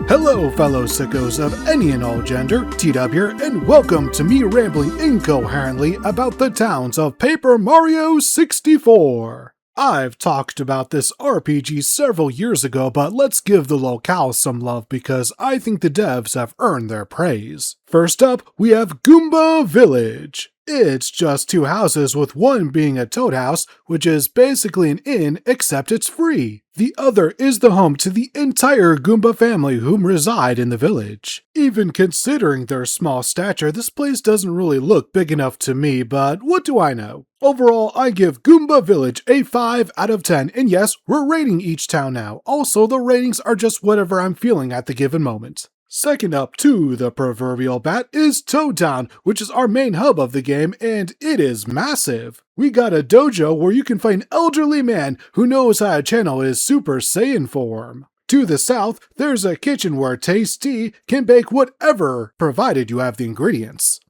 Hello, fellow sickos of any and all gender, TW here, and welcome to me rambling incoherently about the towns of Paper Mario 64. I've talked about this RPG several years ago, but let's give the locale some love because I think the devs have earned their praise. First up, we have Goomba Village. It's just two houses with one being a toad house, which is basically an inn except it's free. The other is the home to the entire Goomba family whom reside in the village. Even considering their small stature, this place doesn't really look big enough to me, but what do I know? Overall, I give Goomba Village a 5 out of 10, and yes, we're rating each town now. Also, the ratings are just whatever I'm feeling at the given moment. Second up to the proverbial bat is Toad Town, which is our main hub of the game, and it is massive. We got a dojo where you can find an elderly man who knows how to channel his Super Saiyan form. To the south, there's a kitchen where Tasty can bake whatever, provided you have the ingredients.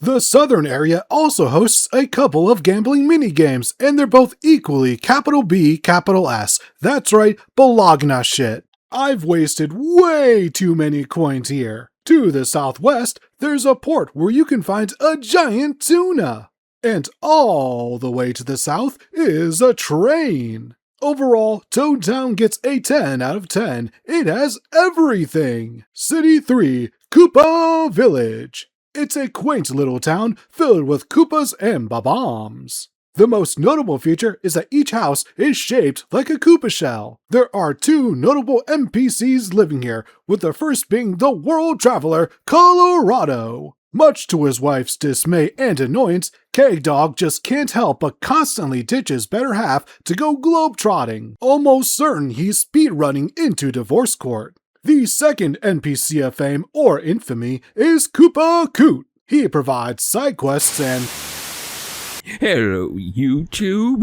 The southern area also hosts a couple of gambling minigames, and they're both equally capital B, capital S. That's right, Bologna shit. I've wasted way too many coins here. To the southwest, there's a port where you can find a giant tuna. And all the way to the south is a train. Overall, Toad Town gets a 10 out of 10. It has everything. City 3, Koopa Village. It's a quaint little town filled with Koopas and Bob-ombs. The most notable feature is that each house is shaped like a Koopa shell. There are two notable NPCs living here, with the first being the world traveler Colorado. Much to his wife's dismay and annoyance, Keg Dog just can't help but constantly ditch his better half to go globetrotting, almost certain he's speedrunning into divorce court. The second NPC of fame or infamy is Koopa Coot. He provides side quests and... Hello, YouTube.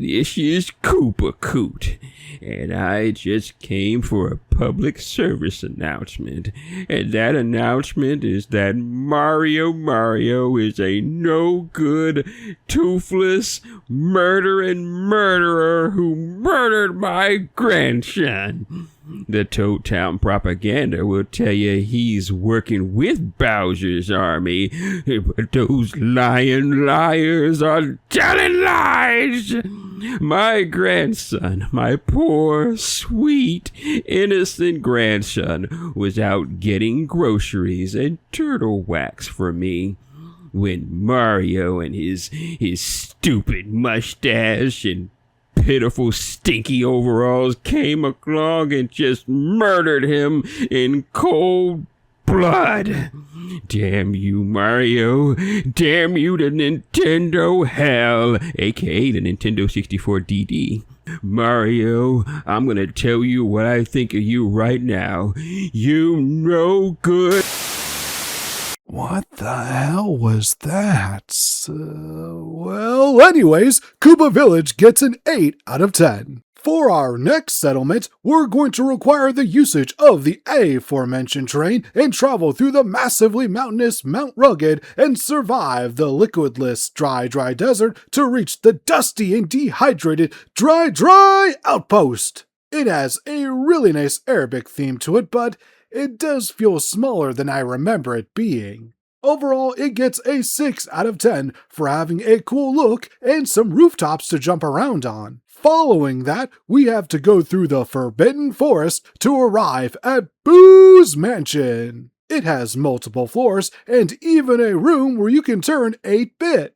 This is Koopa Coot, and I just came for a public service announcement. And that announcement is that Mario is a no-good, toothless, murdering murderer who murdered my grandson. The Toad Town propaganda will tell you he's working with Bowser's army, but those lying liars are telling lies. My grandson, my poor, sweet, innocent grandson, was out getting groceries and turtle wax for me when Mario and his stupid mustache and pitiful, stinky overalls came along and just murdered him in cold blood. Damn you, Mario. Damn you to Nintendo hell, aka the Nintendo 64 DD. Mario, I'm gonna tell you what I think of you right now. You no good. What the hell was that? Well, anyways, Koopa Village gets an 8 out of 10. For our next settlement, we're going to require the usage of the aforementioned train and travel through the massively mountainous Mount Rugged and survive the liquidless dry desert to reach the dusty and dehydrated dry outpost. It has a really nice Arabic theme to it, but it does feel smaller than I remember it being. Overall, it gets a 6 out of 10 for having a cool look and some rooftops to jump around on. Following that, we have to go through the Forbidden Forest to arrive at Boo's Mansion. It has multiple floors and even a room where you can turn 8-bit.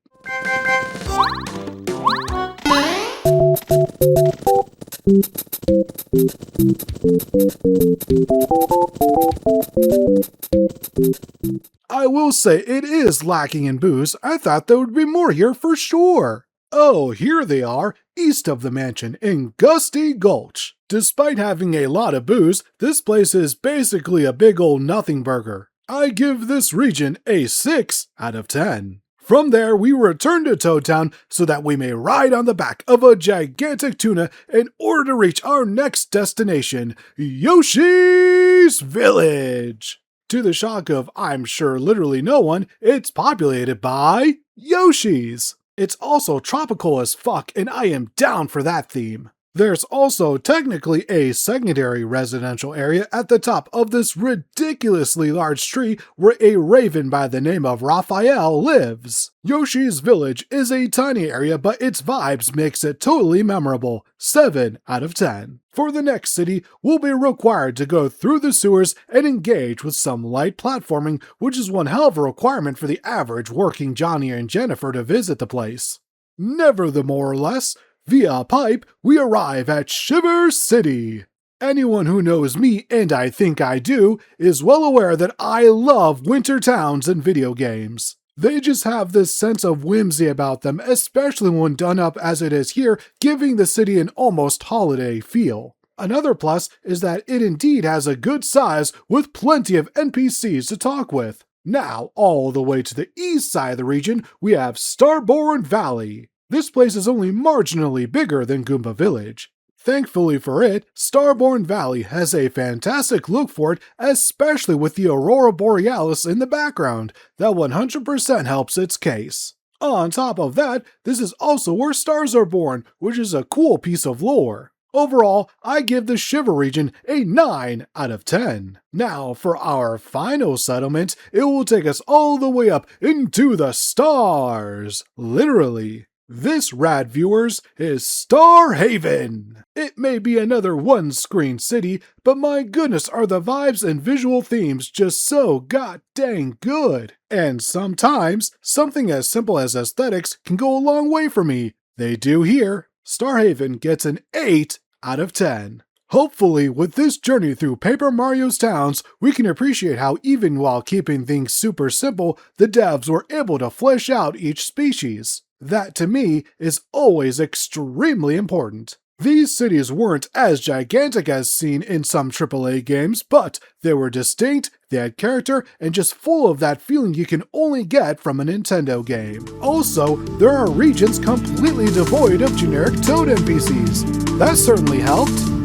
I will say it is lacking in booze. I thought there would be more here for sure. Oh, here they are, east of the mansion in Gusty Gulch. Despite having a lot of booze, this place is basically a big old nothing burger. I give this region a 6 out of 10. From there, we return to Toad Town so that we may ride on the back of a gigantic tuna in order to reach our next destination, Yoshi's Village. To the shock of, I'm sure, literally no one, it's populated by Yoshis. It's also tropical as fuck, and I am down for that theme. There's also technically a secondary residential area at the top of this ridiculously large tree where a raven by the name of Raphael lives. Yoshi's Village is a tiny area, but its vibes makes it totally memorable. 7 out of 10. For the next city, we'll be required to go through the sewers and engage with some light platforming, which is one hell of a requirement for the average working Johnny and Jennifer to visit the place. Never the more or less, via pipe, we arrive at Shiver City. Anyone who knows me, and I think I do, is well aware that I love winter towns in video games. They just have this sense of whimsy about them, especially when done up as it is here, giving the city an almost holiday feel. Another plus is that it indeed has a good size with plenty of NPCs to talk with. Now, all the way to the east side of the region, we have Starborn Valley. This place is only marginally bigger than Goomba Village. Thankfully for it, Starborn Valley has a fantastic look for it, especially with the Aurora Borealis in the background. That 100% helps its case. On top of that, this is also where stars are born, which is a cool piece of lore. Overall, I give the Shiver region a 9 out of 10. Now, for our final settlement, it will take us all the way up into the stars. Literally. This, rad viewers, is Starhaven. It may be another one-screen city, but my goodness are the vibes and visual themes just so god dang good. And sometimes, something as simple as aesthetics can go a long way for me. They do here. Starhaven gets an 8 out of 10. Hopefully, with this journey through Paper Mario's towns, we can appreciate how even while keeping things super simple, the devs were able to flesh out each species. That, to me, is always extremely important. These cities weren't as gigantic as seen in some AAA games, but they were distinct, they had character, and just full of that feeling you can only get from a Nintendo game. Also, there are regions completely devoid of generic Toad NPCs. That certainly helped.